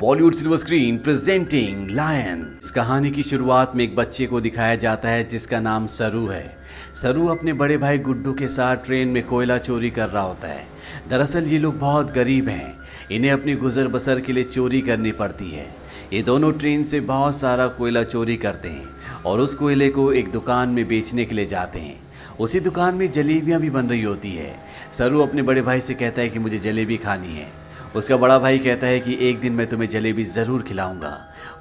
Bollywood silver screen presenting lion. इस कहानी की शुरुआत में एक बच्चे को दिखाया जाता है जिसका नाम सरू है। सरू अपने बड़े भाई गुड्डू के साथ ट्रेन में कोयला चोरी कर रहा होता है। दरअसल ये लोग बहुत गरीब हैं, इन्हें अपनी गुजर बसर के लिए चोरी करनी पड़ती है। ये दोनों ट्रेन से बहुत सारा कोयला चोरी करते हैं और उस कोयले को एक दुकान में बेचने के लिए जाते हैं। उसी दुकान में जलेबियां भी बन रही होती है। सरू अपने बड़े भाई से कहता है कि मुझे जलेबी खानी है। उसका बड़ा भाई कहता है कि एक दिन मैं तुम्हें जलेबी ज़रूर खिलाऊंगा।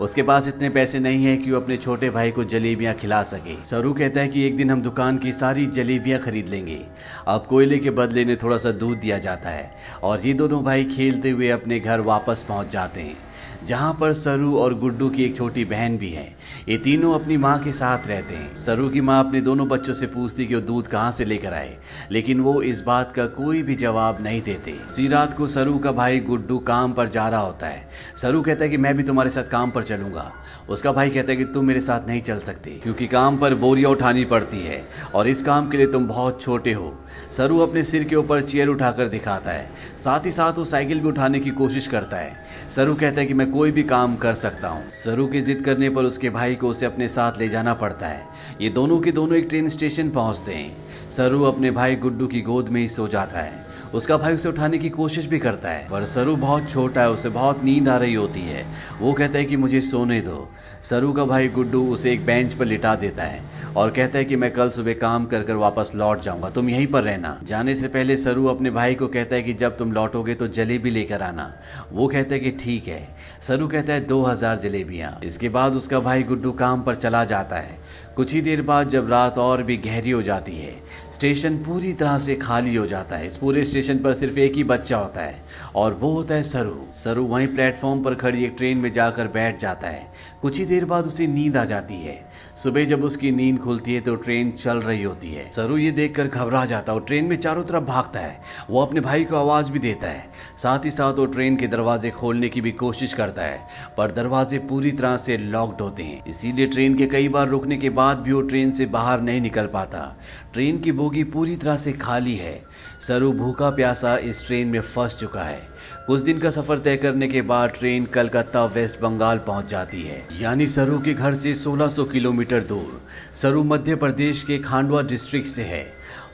उसके पास इतने पैसे नहीं है कि वो अपने छोटे भाई को जलेबियां खिला सके। सरू कहता है कि एक दिन हम दुकान की सारी जलेबियां खरीद लेंगे। अब कोयले के बदले में थोड़ा सा दूध दिया जाता है और ये दोनों भाई खेलते हुए अपने घर वापस पहुंच जाते हैं, जहां पर सरू और गुड्डू की एक छोटी बहन भी है। ये तीनों अपनी माँ के साथ रहते हैं। सरू की माँ अपने दोनों बच्चों से पूछती कि वो दूध कहाँ से लेकर आए, लेकिन वो इस बात का कोई भी जवाब नहीं देते। उसी रात को सरू का भाई गुड्डू काम पर जा रहा होता है। सरू कहता है कि मैं भी तुम्हारे साथ काम पर चलूंगा। उसका भाई कहता है कि तुम मेरे साथ नहीं चल सकते क्योंकि काम पर बोरियां उठानी पड़ती है और इस काम के लिए तुम बहुत छोटे हो। सरू अपने सिर के ऊपर चेयर उठाकर दिखाता है, साथ ही साथ वो साइकिल भी उठाने की कोशिश करता है। सरू कहता है कि मैं कोई भी काम कर सकता हूँ। सरू की जिद करने पर उसके भाई को उसे अपने साथ ले जाना पड़ता है। ये दोनों के दोनों एक ट्रेन स्टेशन पहुँचते हैं। सरू अपने भाई गुड्डू की गोद में ही सो जाता है। उसका भाई उसे उठाने की कोशिश भी करता है पर सरू बहुत छोटा है, उसे बहुत नींद आ रही होती है। वो कहता है कि मुझे सोने दो। सरू का भाई गुड्डू उसे एक बेंच पर लिटा देता है और कहता है कि मैं कल सुबह काम कर कर वापस लौट जाऊंगा, तुम यहीं पर रहना। जाने से पहले सरू अपने भाई को कहता है कि जब तुम लौटोगे तो जलेबी लेकर आना। वो कहता है कि ठीक है। सरू कहता है 2000 जलेबियां। इसके बाद उसका भाई गुड्डू काम पर चला जाता है। कुछ ही देर बाद जब रात और भी गहरी हो जाती है, स्टेशन पूरी तरह से खाली हो जाता है। इस पूरे स्टेशन पर सिर्फ एक ही बच्चा होता है और वो होता है सरू। सरू वहीं प्लेटफॉर्म पर खड़ी एक ट्रेन में जाकर बैठ जाता है। कुछ ही देर बाद उसे नींद आ जाती है। सुबह जब उसकी नींद खुलती है तो ट्रेन चल रही होती है। सरू ये देखकर घबरा जाता है और ट्रेन में चारों तरफ भागता है। वो अपने भाई को आवाज भी देता है। साथ ही साथ वो ट्रेन के दरवाजे खोलने की भी कोशिश करता है पर दरवाजे पूरी तरह से लॉक्ड होते हैं। इसीलिए ट्रेन के कई बार रुकने के बाद भी वो ट्रेन से बाहर नहीं निकल पाता। ट्रेन की बोगी पूरी तरह से खाली है। सरू भूखा प्यासा इस ट्रेन में फंस चुका है। कुछ दिन का सफर तय करने के बाद ट्रेन कलकत्ता वेस्ट बंगाल पहुंच जाती है, यानी सरू के घर से 1600 किलोमीटर दूर। सरू मध्य प्रदेश के खांडवा डिस्ट्रिक्ट से है।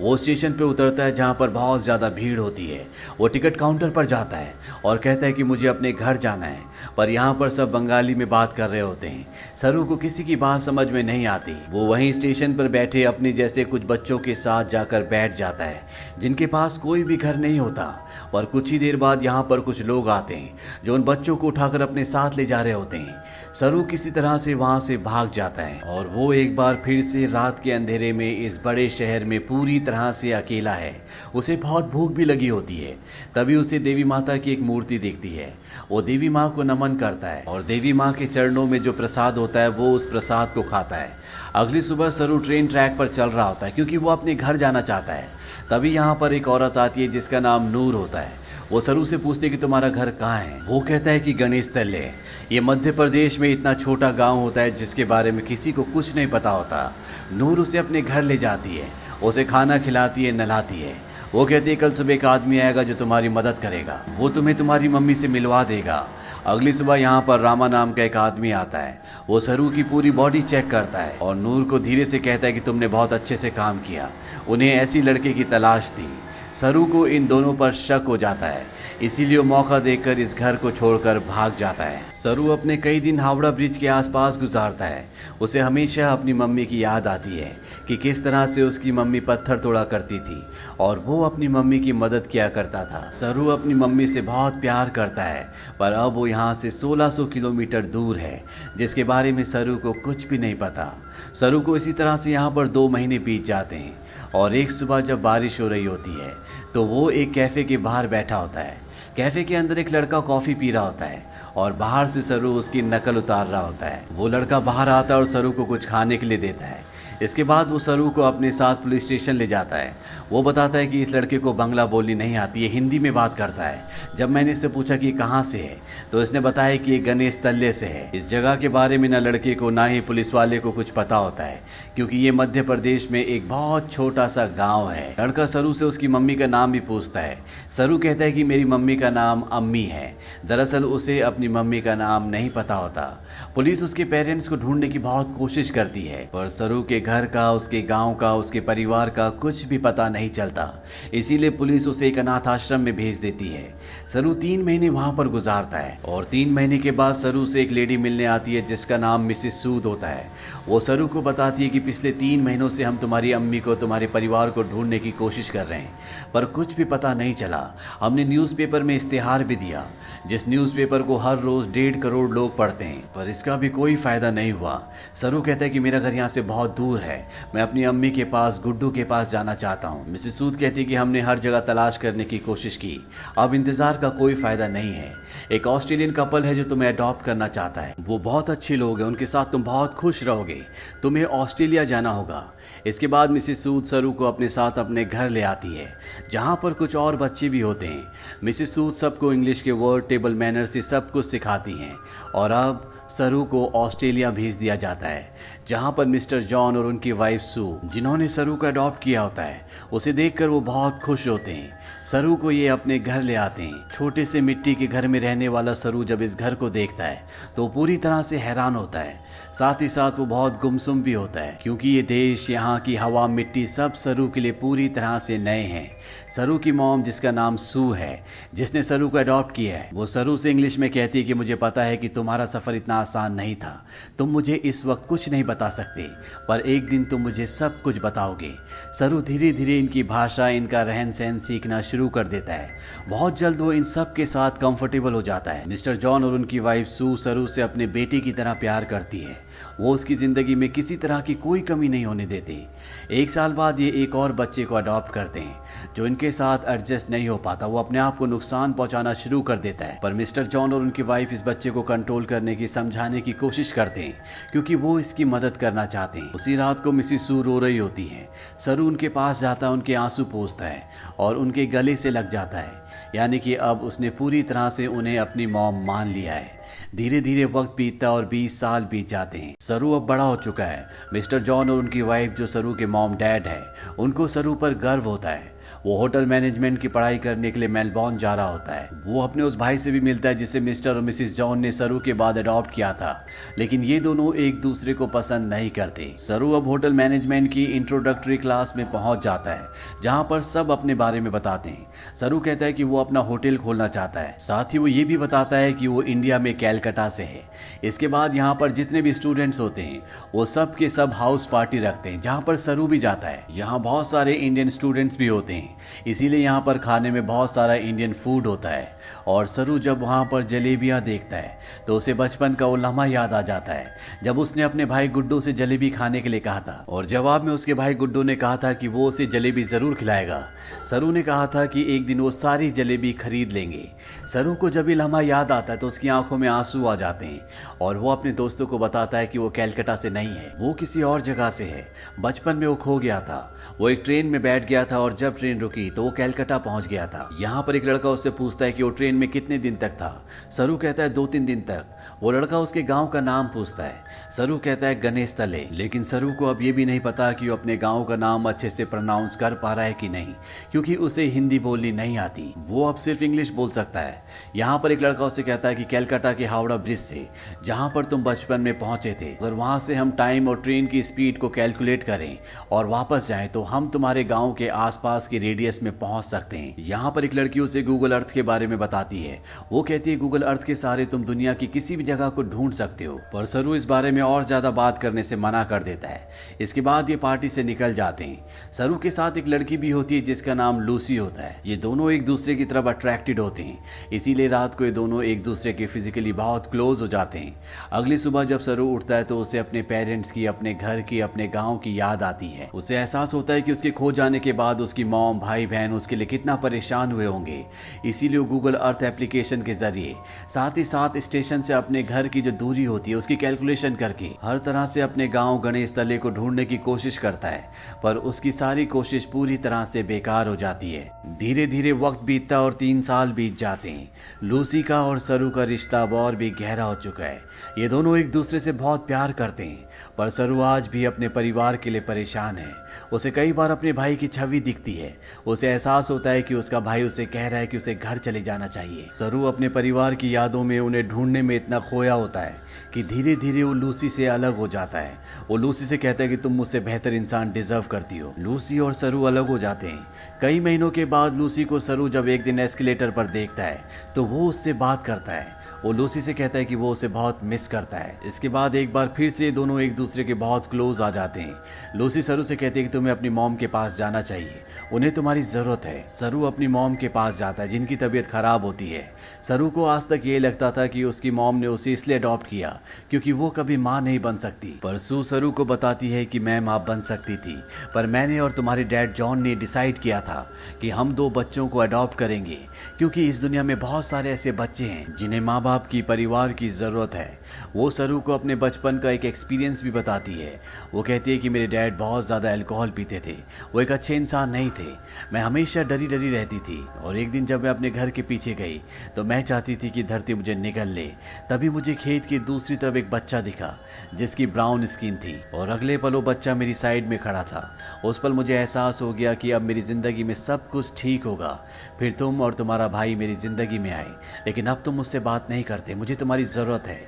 वो स्टेशन पे उतरता है जहाँ पर बहुत ज़्यादा भीड़ होती है। वो टिकट काउंटर पर जाता है और कहता है कि मुझे अपने घर जाना है, पर यहाँ पर सब बंगाली में बात कर रहे होते हैं। सरू को किसी की बात समझ में नहीं आती। वो वहीं स्टेशन पर बैठे अपने जैसे कुछ बच्चों के साथ जाकर बैठ जाता है जिनके पास कोई भी घर नहीं होता। पर कुछ ही देर बाद यहाँ पर कुछ लोग आते हैं जो उन बच्चों को उठाकर अपने साथ ले जा रहे होते हैं। सरू किसी तरह से वहाँ से भाग जाता है और वो एक बार फिर से रात के अंधेरे में इस बड़े शहर में पूरी तरह से अकेला है। उसे बहुत भूख भी लगी होती है। तभी उसे देवी माता की एक मूर्ति दिखती है। वो देवी माँ को नमन करता है और देवी माँ के चरणों में जो प्रसाद होता है वो उस प्रसाद को खाता है। अगली सुबह सरू ट्रेन ट्रैक पर चल रहा होता है क्योंकि वो अपने घर जाना चाहता है। तभी यहाँ पर एक औरत आती है जिसका नाम नूर होता है। वो सरू से पूछते कि तुम्हारा घर कहाँ है। वो कहता है कि गणेश तल्ले। ये मध्य प्रदेश में इतना छोटा गांव होता है जिसके बारे में किसी को कुछ नहीं पता होता। नूर उसे अपने घर ले जाती है, उसे खाना खिलाती है, नहलाती है। वो कहती है कल सुबह एक आदमी आएगा जो तुम्हारी मदद करेगा, वो तुम्हें तुम्हारी मम्मी से मिलवा देगा। अगली सुबह यहाँ पर रामा नाम का एक आदमी आता है। वो सरू की पूरी बॉडी चेक करता है और नूर को धीरे से कहता है कि तुमने बहुत अच्छे से काम किया। उन्हें ऐसी लड़के की तलाश थी। सरू को इन दोनों पर शक हो जाता है, इसीलिए वो मौका देखकर इस घर को छोड़कर भाग जाता है। सरू अपने कई दिन हावड़ा ब्रिज के आसपास गुजारता है। उसे हमेशा अपनी मम्मी की याद आती है कि किस तरह से उसकी मम्मी पत्थर तोड़ा करती थी और वो अपनी मम्मी की मदद किया करता था। सरू अपनी मम्मी से बहुत प्यार करता है पर अब वो यहाँ से 1600 किलोमीटर दूर है जिसके बारे में सरू को कुछ भी नहीं पता। सरू को इसी तरह से यहाँ पर 2 महीने बीत जाते हैं और एक सुबह जब बारिश हो रही होती है तो वो एक कैफ़े के बाहर बैठा होता है। कैफ़े के अंदर एक लड़का कॉफ़ी पी रहा होता है और बाहर से सरू उसकी नकल उतार रहा होता है। वो लड़का बाहर आता है और सरू को कुछ खाने के लिए देता है। इसके बाद वो सरू को अपने साथ पुलिस स्टेशन ले जाता है। वो बताता है कि इस लड़के को बंगला बोलनी नहीं आती है, हिंदी में बात करता है। जब मैंने इससे पूछा कि कहाँ से है तो इसने बताया कि ये गणेश तल्ले से है। इस जगह के बारे में ना लड़के को ना ही पुलिस वाले को कुछ पता होता है, क्योंकि ये मध्य प्रदेश में एक बहुत छोटा सा गाँव है। लड़का सरू से उसकी मम्मी का नाम भी पूछता है। सरू कहता है कि मेरी मम्मी का नाम अम्मी है। दरअसल उसे अपनी मम्मी का नाम नहीं पता होता। पुलिस उसके पेरेंट्स को ढूंढने की बहुत कोशिश करती है, पर सरू के घर का, उसके गांव का, उसके परिवार का कुछ भी पता नहीं चलता। इसीलिए पुलिस उसे एक अनाथ आश्रम में भेज देती है। सरू 3 महीने वहां पर गुजारता है और 3 महीने के बाद सरू से एक लेडी मिलने आती है जिसका नाम मिसेस सूद होता है। वो सरू को बताती है कि पिछले 3 महीनों से हम तुम्हारी अम्मी को, तुम्हारे परिवार को ढूंढने की कोशिश कर रहे हैं, पर कुछ भी पता नहीं चला। हमने न्यूज़पेपर में इश्तेहार भी दिया, जिस न्यूज़पेपर को हर रोज 1.5 करोड़ लोग पढ़ते हैं, पर इसका भी कोई फायदा नहीं हुआ। सरू कहता है कि मेरा घर यहाँ से बहुत दूर है, मैं अपनी अम्मी के पास, गुड्डू के पास जाना चाहता हूँ। मिसेस सूद कहती है कि हमने हर जगह तलाश करने की कोशिश की, अब इंतजार का कोई फायदा नहीं है। एक ऑस्ट्रेलियन कपल है जो तुम्हें अडॉप्ट करना चाहता है, वो बहुत अच्छे लोग हैं, उनके साथ तुम बहुत खुश रहोगे, तुम्हें ऑस्ट्रेलिया जाना होगा। इसके बाद मिसेस सूद सरू को अपने साथ अपने घर ले आती है, जहाँ पर कुछ और बच्चे भी होते हैं। मिसेस सूद सबको इंग्लिश के वर्ड, टेबल मैनर से सब कुछ सिखाती हैं और अब सरू को ऑस्ट्रेलिया भेज दिया जाता है, जहां पर मिस्टर जॉन और उनकी वाइफ सू, जिन्होंने सरू को अडॉप्ट किया होता है, उसे देखकर वो बहुत खुश होते हैं। सरू को ये अपने घर ले आते हैं। छोटे से मिट्टी के घर में रहने वाला सरू जब इस घर को देखता है तो पूरी तरह से हैरान होता है। साथ ही साथ वो बहुत गुमसुम भी होता है, क्योंकि ये देश, यहाँ की हवा, मिट्टी सब सरू के लिए पूरी तरह से नए हैं। सरू की मॉम, जिसका नाम सू है, जिसने सरू को अडॉप्ट किया है, वो सरू से इंग्लिश में कहती है कि मुझे पता है कि तुम्हारा सफ़र इतना आसान नहीं था, तुम मुझे इस वक्त कुछ नहीं बता सकते, पर एक दिन तुम मुझे सब कुछ बताओगे। सरू धीरे धीरे इनकी भाषा, इनका रहन सहन सीखना शुरू कर देता है। बहुत जल्द वो इन सब के साथ कंफर्टेबल हो जाता है। मिस्टर जॉन और उनकी वाइफ सू सरू से अपने बेटे की तरह प्यार करती है। वो उसकी ज़िंदगी में किसी तरह की कोई कमी नहीं होने देते। 1 साल बाद ये एक और बच्चे को अडॉप्ट करते हैं, जो इनके साथ एडजस्ट नहीं हो पाता। वो अपने आप को नुकसान पहुंचाना शुरू कर देता है, पर मिस्टर जॉन और उनकी वाइफ इस बच्चे को कंट्रोल करने की, समझाने की कोशिश करते हैं, क्योंकि वो इसकी मदद करना चाहते हैं। उसी रात को मिसेस सू रो रही होती है। सरू उनके पास जाता है, उनके आंसू पोंछता है और उनके गले से लग जाता है, यानी कि अब उसने पूरी तरह से उन्हें अपनी मॉम मान लिया है। धीरे धीरे वक्त बीतता और 20 साल बीत जाते हैं। सरू अब बड़ा हो चुका है। मिस्टर जॉन और उनकी वाइफ, जो सरू के मॉम डैड है, उनको सरू पर गर्व होता है। वो होटल मैनेजमेंट की पढ़ाई करने के लिए मेलबॉर्न जा रहा होता है। वो अपने उस भाई से भी मिलता है जिसे मिस्टर और मिसेस जॉन ने सरू के बाद अडॉप्ट किया था, लेकिन ये दोनों एक दूसरे को पसंद नहीं करते। सरू अब होटल मैनेजमेंट की इंट्रोडक्टरी क्लास में पहुंच जाता है, जहां पर सब अपने बारे में बताते हैं। सरू कहता है कि वो अपना होटल खोलना चाहता है, साथ ही वो ये भी बताता है कि वो इंडिया में कैलकाटा से है। इसके बाद यहाँ पर जितने भी स्टूडेंट्स होते हैं वो सब के सब हाउस पार्टी रखते हैं, जहाँ पर सरू भी जाता है। यहाँ बहुत सारे इंडियन स्टूडेंट्स भी होते हैं, इसीलिए यहाँ पर खाने में बहुत सारा इंडियन फूड होता है। और सरू जब वहाँ पर जलेबियाँ देखता है तो उसे बचपन का वो लम्हा याद आ जाता है, जब उसने अपने भाई गुड्डू से जलेबी खाने के लिए कहा था और जवाब में उसके भाई गुड्डू ने कहा था कि वो उसे जलेबी जरूर खिलाएगा। सरू ने कहा था कि एक दिन वो सारी जलेबी खरीद लेंगे। सरू को जब ये लम्हा याद आता है तो उसकी आंखों में आंसू आ जाते हैं और वो अपने दोस्तों को बताता है कि वो कैलकाटा से नहीं है, वो किसी और जगह से है। बचपन में वो खो गया था, वो एक ट्रेन में बैठ गया था और जब ट्रेन रुकी तो वो कैलकाटा पहुंच गया था। यहाँ पर एक लड़का उससे पूछता है कि वो ट्रेन में कितने दिन तक था। सरू कहता है 2-3 दिन तक। वो लड़का उसके गांव का नाम पूछता है। सरू कहता है गणेश तले, लेकिन सरू को अब ये भी नहीं पता कि वो अपने गांव का नाम अच्छे से प्रोनाउंस कर पा रहा है कि नहीं, क्योंकि उसे हिंदी बोलनी नहीं आती, वो अब सिर्फ इंग्लिश बोल सकता है। यहाँ पर एक लड़का उससे कहता है कि कैलकाटा के हावड़ा ब्रिज से, जहाँ पर तुम बचपन में पहुंचे थे, अगर वहां से हम टाइम और ट्रेन की स्पीड को कैलकुलेट करें और वापस जाएं तो हम तुम्हारे गांव के आसपास के रेडियस में पहुंच सकते हैं। यहाँ पर एक लड़की उसे गूगल अर्थ के बारे में बताती है। वो कहती है गूगल अर्थ के सहारे तुम दुनिया की किसी भी जगह को ढूंढ सकते हो, पर सरू इस बारे में और ज्यादा बात करने से मना कर देता है। इसके बाद ये पार्टी से निकल जाते हैं। सरू के साथ एक लड़की भी होती है जिसका नाम लूसी होता है। ये दोनों एक दूसरे की तरफ अट्रैक्टेड होते हैं, इसीलिए रात को ये दोनों एक दूसरे के फिजिकली बहुत क्लोज हो जाते हैं। अगली सुबह जब सरू उठता है तो उसे अपने पेरेंट्स की, अपने घर की, अपने गाँव की याद आती है। उसे एहसास होता है कि उसके खो जाने के बाद उसकी मॉम, भाई बहन उसके लिए कितना परेशान हुए होंगे। इसीलिए वो गूगल अर्थ एप्लीकेशन के जरिए साथ ही साथ स्टेशन से अपने घर की जो दूरी होती है उसकी कैलकुलेशन करके हर तरह से अपने गांव गणेश तले को ढूंढने की कोशिश करता है, पर उसकी सारी कोशिश पूरी तरह से बेकार हो जाती है। धीरे धीरे वक्त बीतता और 3 साल बीत जाते हैं। लूसी का और सरू का रिश्ता अब और भी गहरा हो चुका है। ये दोनों एक दूसरे से बहुत प्यार करते हैं, पर सरू आज भी अपने परिवार के लिए परेशान है। उसे कई बार अपने भाई की छवि दिखती है। उसे एहसास होता है कि उसका भाई उसे कह रहा है कि उसे घर चले जाना चाहिए। सरू अपने परिवार की यादों में उन्हें ढूंढने में इतना खोया होता है कि धीरे धीरे वो लूसी से अलग हो जाता है। वो लूसी से कहता है कि तुम मुझसे बेहतर इंसान डिजर्व करती हो। लूसी और सरू अलग हो जाते हैं। कई महीनों के बाद लूसी को सरू जब एक दिन एस्केलेटर पर देखता है तो वो उससे बात करता है। वो लूसी से कहता है कि वो उसे बहुत मिस करता है। इसके बाद एक बार फिर से दोनों एक दूसरे के बहुत क्लोज आ जाते हैं। लूसी सरू से कहती है कि तुम्हें अपनी मॉम के पास जाना चाहिए, उन्हें तुम्हारी जरूरत है। सरू अपनी मॉम के पास जाता है जिनकी तबीयत खराब होती है। सरू को आज तक ये लगता था कि उसकी मॉम ने उसे इसलिए अडॉप्ट किया क्योंकि वो कभी माँ नहीं बन सकती, पर सू सरू को बताती है कि मैं माँ बन सकती थी, पर मैंने और तुम्हारे डैड जॉन ने डिसाइड किया था कि हम 2 बच्चों को अडॉप्ट करेंगे, क्योंकि इस दुनिया में बहुत सारे ऐसे बच्चे हैं जिन्हें माँ बाप की, परिवार की जरूरत है। वो सरू को अपने बचपन का एक एक्सपीरियंस भी बताती है। वो कहती है कि मेरे डैड बहुत ज्यादा अल्कोहल पीते थे, वो एक अच्छे इंसान नहीं थे। मैं हमेशा डरी डरी रहती थी और एक दिन जब मैं अपने घर के पीछे गई तो मैं चाहती थी कि धरती मुझे निगल ले। तभी मुझे खेत की दूसरी तरफ एक बच्चा दिखा जिसकी ब्राउन स्किन थी और अगले पल वो बच्चा मेरी साइड में खड़ा था। उस पल मुझे एहसास हो गया कि अब मेरी जिंदगी में सब कुछ ठीक होगा। फिर तुम और तुम्हारा भाई मेरी जिंदगी में आए, लेकिन अब तुम मुझसे बात नहीं करते, मुझे तुम्हारी जरूरत है।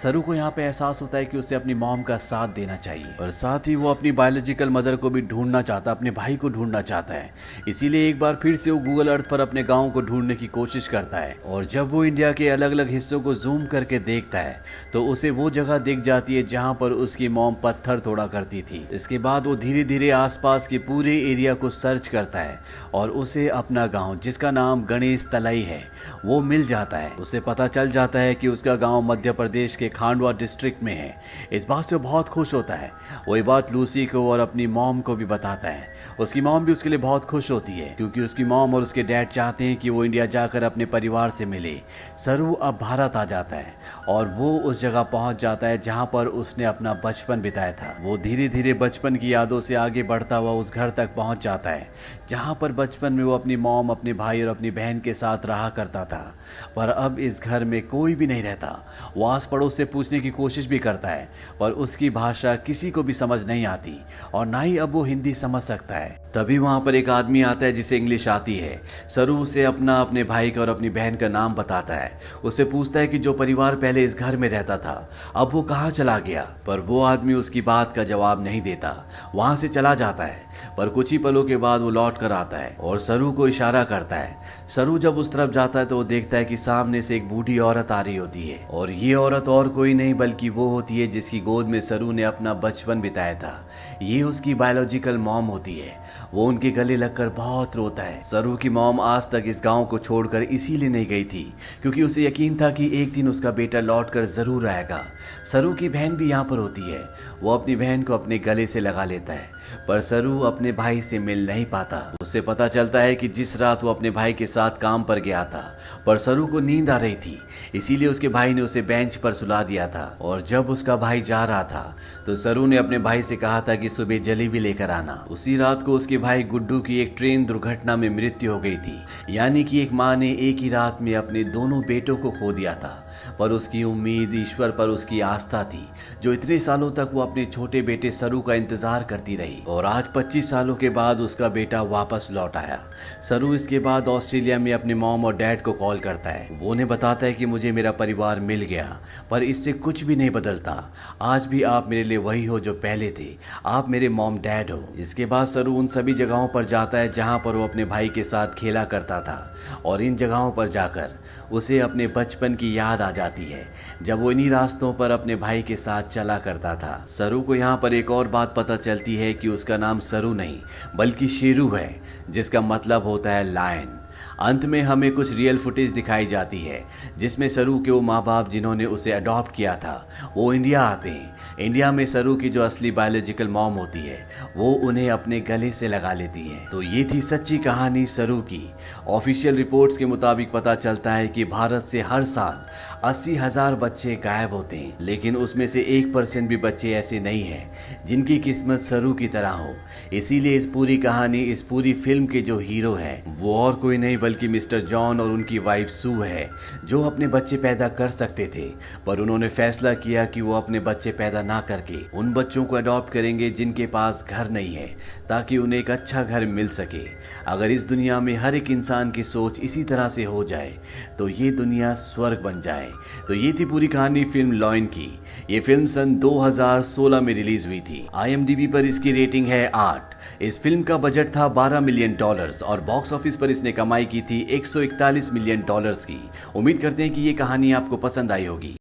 सरू को यहाँ पे एहसास होता है कि उसे अपनी मॉम का साथ देना चाहिए और साथ ही वो अपनी बायोलॉजिकल मदर को भी ढूंढना चाहता, अपने भाई को ढूंढना चाहता है। इसीलिए एक बार फिर से वो गूगल अर्थ पर अपने गांव को ढूंढने की कोशिश करता है और जब वो इंडिया के अलग अलग हिस्सों को जूम करके देखता है तो उसे वो जगह दिख जाती है जहाँ पर उसकी मॉम पत्थर तोड़ा करती थी। इसके बाद वो धीरे धीरे आसपास के पूरे एरिया को सर्च करता है और उसे अपना गाँव, जिसका नाम गणेश तलाई है, वो मिल जाता है। उसे पता चल जाता है कि उसका गांव मध्य प्रदेश के खांडवा डिस्ट्रिक्ट में है। इस बात से बहुत खुश होता है। वो ये बात लूसी को और अपनी मॉम को भी बताता है। उसकी मॉम भी उसके लिए बहुत खुश होती है क्योंकि उसकी मॉम और उसके डैड चाहते हैं कि वो इंडिया जाकर अपने परिवार से मिले। सरू अब भारत आ जाता है और वो उस जगह पहुंच जाता है जहां पर उसने अपना बचपन बिताया था। वो धीरे धीरे बचपन की यादों से आगे बढ़ता हुआ उस घर तक पहुंच जाता है जहां पर बचपन में वो अपनी मॉम, अपने भाई और अपनी बहन के साथ रहा करता था। पर अब इस घर में कोई भी नहीं रहता। वो आस पड़ोस से पूछने की कोशिश भी करता है पर उसकी भाषा किसी को भी समझ नहीं आती और ना ही अब वो हिंदी समझ सकता है। तभी वहां पर एक आदमी आता है जिसे इंग्लिश आती है। सरू उसे अपने भाई का और अपनी बहन का नाम बताता है। उससे पूछता है कि जो परिवार पहले इस घर में रहता था अब वो कहाँ चला गया, पर वो आदमी उसकी बात का जवाब नहीं देता, वहां से चला जाता है। पर कुछ ही पलों के बाद वो लौट कर आता है और सरू को इशारा करता है। सरू जब उस तरफ जाता है तो वो देखता है कि सामने से एक बूढ़ी औरत आ रही होती है और ये औरत और कोई नहीं बल्कि वो होती है जिसकी गोद में सरू ने अपना बचपन बिताया था। ये उसकी बायोलॉजिकल मॉम होती है। वो उनके गले लगकर बहुत रोता है। सरू की मॉम आज तक इस गांव को छोड़कर इसीलिए नहीं गई थी क्योंकि उसे यकीन था कि एक दिन उसका बेटा लौटकर जरूर आएगा। सरू की बहन भी यहाँ पर होती है। वो अपनी बहन को अपने गले से लगा लेता है पर सरू अपने भाई से मिल नहीं पाता। उससे पता चलता है कि जिस रात वो अपने भाई के साथ काम पर गया था पर सरू को नींद आ रही थी, इसीलिए उसके भाई ने उसे बेंच पर सुला दिया था। और जब उसका भाई जा रहा था तो सरू ने अपने भाई से कहा था कि सुबह जलेबी लेकर आना। उसी रात को उसके भाई गुड्डू की एक ट्रेन दुर्घटना में मृत्यु हो गई थी, यानी कि एक माँ ने एक ही रात में अपने दोनों बेटों को खो दिया था। पर उसकी उम्मीद, ईश्वर पर उसकी आस्था थी जो इतने सालों तक वो अपने छोटे बेटे सरू का इंतजार करती रही और आज 25 सालों के बाद उसका बेटा वापस लौट आया। सरू इसके बाद ऑस्ट्रेलिया में अपने मॉम और डैड को कॉल करता है। वो उन्हें बताता है कि मुझे मेरा परिवार मिल गया पर इससे कुछ भी नहीं बदलता। आज भी आप मेरे लिए वही हो जो पहले थे, आप मेरे मॉम डैड हो। इसके बाद सरू उन सभी जगहों पर जाता है जहां पर वो अपने भाई के साथ खेला करता था और इन जगहों पर जाकर उसे अपने बचपन की याद आ जाती है जब वो इन्हीं रास्तों पर अपने भाई के साथ चला करता था। सरू को यहाँ पर एक और बात पता चलती है कि उसका नाम सरू नहीं बल्कि शेरू है, जिसका मतलब होता है लायन। अंत में हमें कुछ रियल फुटेज दिखाई जाती है जिसमें सरू के वो माँ बाप जिन्होंने उसे अडॉप्ट किया था वो इंडिया आते हैं। इंडिया में सरू की जो असली बायोलॉजिकल मॉम होती है वो उन्हें अपने गले से लगा लेती है। तो ये थी सच्ची कहानी सरू की। ऑफिशियल रिपोर्ट्स के मुताबिक पता चलता है कि भारत से हर साल 80,000 बच्चे गायब होते हैं, लेकिन उसमें से 1% भी बच्चे ऐसे नहीं हैं जिनकी किस्मत सरू की तरह हो। इसीलिए इस पूरी कहानी, इस पूरी फिल्म के जो हीरो हैं वो और कोई नहीं बल्कि मिस्टर जॉन और उनकी वाइफ सू है, जो अपने बच्चे पैदा कर सकते थे पर उन्होंने फैसला किया कि वो अपने बच्चे पैदा ना करके उन बच्चों को अडॉप्ट करेंगे जिनके पास घर नहीं है, ताकि उन्हें एक अच्छा घर मिल सके। अगर इस दुनिया में हर एक इंसान की सोच इसी तरह से हो जाए तो ये दुनिया स्वर्ग बन जाए। तो ये थी पूरी कहानी फिल्म लॉयन की। ये फिल्म सन 2016 में रिलीज हुई थी। IMDb पर इसकी रेटिंग है 8। इस फिल्म का बजट था $12 मिलियन और बॉक्स ऑफिस पर इसने कमाई की थी $141 मिलियन की। उम्मीद करते हैं कि ये कहानी आपको पसंद आई होगी।